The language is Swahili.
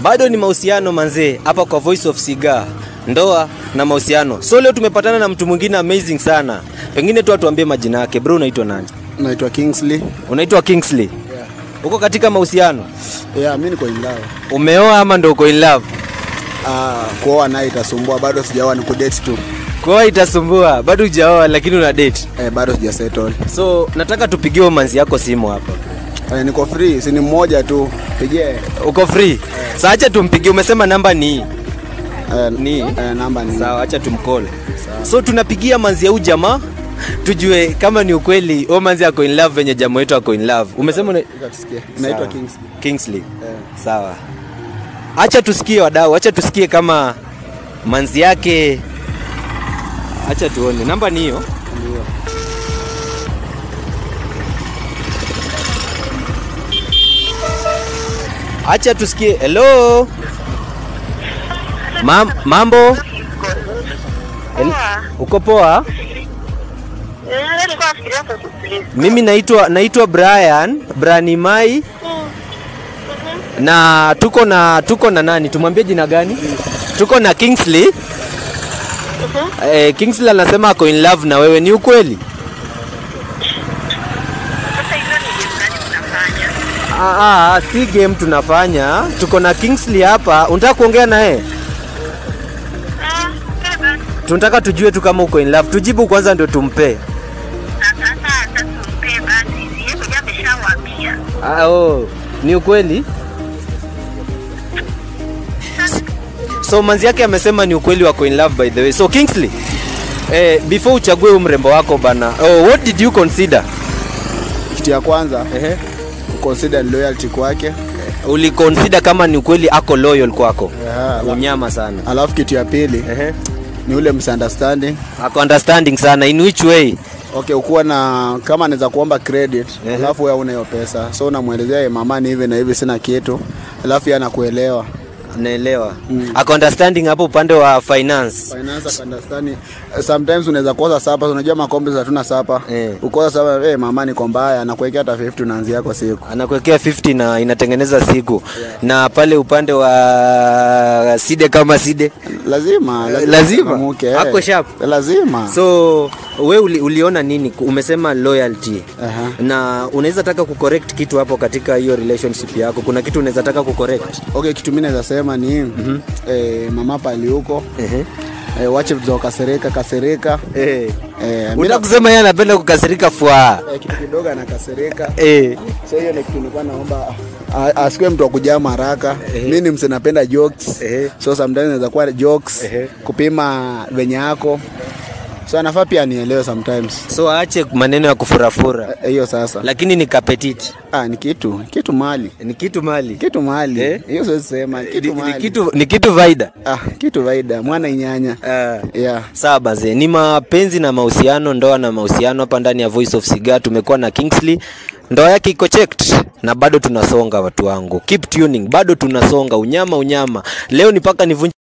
Bado ni mahusiano manze hapa kwa Voice of Cigar. Ndoa na mahusiano. So leo tumepatana na mtu mwingine amazing sana. Pengine tu atuambie majina yake. Bro, unaitwa nani? Naitwa Kingsley. Unaitwa Kingsley? Yeah. Uko katika mahusiano? Yeah, mimi niko in love. Umeoa ama ndio uko in love? Kuoa naye itasumbua, bado sijaoa, ni kudate tu. Kuoa itasumbua, bado hujaoa lakini una date. Bado sija settle. So nataka tupigie manzi yako simu hapa. Niko free, si ni mmoja tu. Pigie. Uko free? Sasa acha tumpigie, umesema namba ni namba ni. Sawa, acha tumcall. So tunapigia manzi ya jamaa tujue kama ni ukweli o manzi yako in love venye jamaa wetu ako in love. Umesema naitwa Kingsley. Kingsley. Sawa. Acha tusikie wadau, acha tusikie kama manzi yake. Acha tuone. Namba ni hiyo. Ndio. Acha tusikie. Hello. Mambo? Uko poa? Mimi naitwa Brian Mai. Na tuko na nani? Tumwambie jina gani? Tuko na Kingsley. Kingsley anasema ako in love na wewe, ni ukweli? Si game tunafanya. Tuko na Kingsley hapa. Unataka kuongea na yeye? Tunataka tujue tu kama uko in love. Tujibu kwanza ndio tumpe. Ni ukweli? So manzi yake amesema ni ukweli wako in love by the way. So Kingsley, before uchague umrembo wako bana, what did you consider? Kitu ya kwanza, consider loyalty kwake. Uli consider kama ni ukweli ako loyal kwako. Unyama sana. Alafu kitu ya pili, ni ule misunderstanding. Ako understanding sana. In which way? Okay, ukuwa na kama anaweza kuomba credit, alafu wewe una hiyo pesa. So unamuelezea mama ni hivi na hivi sina kitu. Alafu yeye anakuelewa. Naelewa. Ako understanding hapo upande wa finance. Finance understanding. Sometimes unaweza kosa sapa, unajua makombe hatuna sapa. Ukosa sapa, mama ni kwa mbaya, anakuwekea hata 50 unaanzia kwa siku. Anakuwekea 50 na inatengeneza siku. Na pale upande wa side kama side lazima. Ako sharp. Lazima. So wewe uliona nini? Umesema loyalty. Na unaweza taka kucorrect kitu hapo katika hiyo relationship yako. Kuna kitu unaweza taka kucorrect? Okay, kitu mimi naweza sema ni mama pale huko. Wache vitu kasirika. Unataka kusema yeye anapenda kukasirika fua. Kitu kidogo anakasirika. So hiyo ni kitu nilikuwa naomba asiwe mtu wa kujama haraka. Mimi ni mse napenda jokes. So sometimes inaweza kuwa jokes kupima venye yako. So anafaa pia nielewe sometimes. So aache maneno ya kufurafura. Hiyo sasa. Lakini ni kapetit. Ni kitu mali. Ni kitu mali. Kitu mali. Hiyo siwezi sema kitu mali. Ni kitu vaida. Kitu vaida. Mwana inyanya. Sawa baze. Ni mapenzi na mahusiano, ndoa na mahusiano hapa ndani ya Voice of Cigar. Tumekuwa na Kingsley. Ndoa yake iko checked na bado tunasonga watu wangu. Keep tuning. Bado tunasonga unyama. Leo ni paka nivunje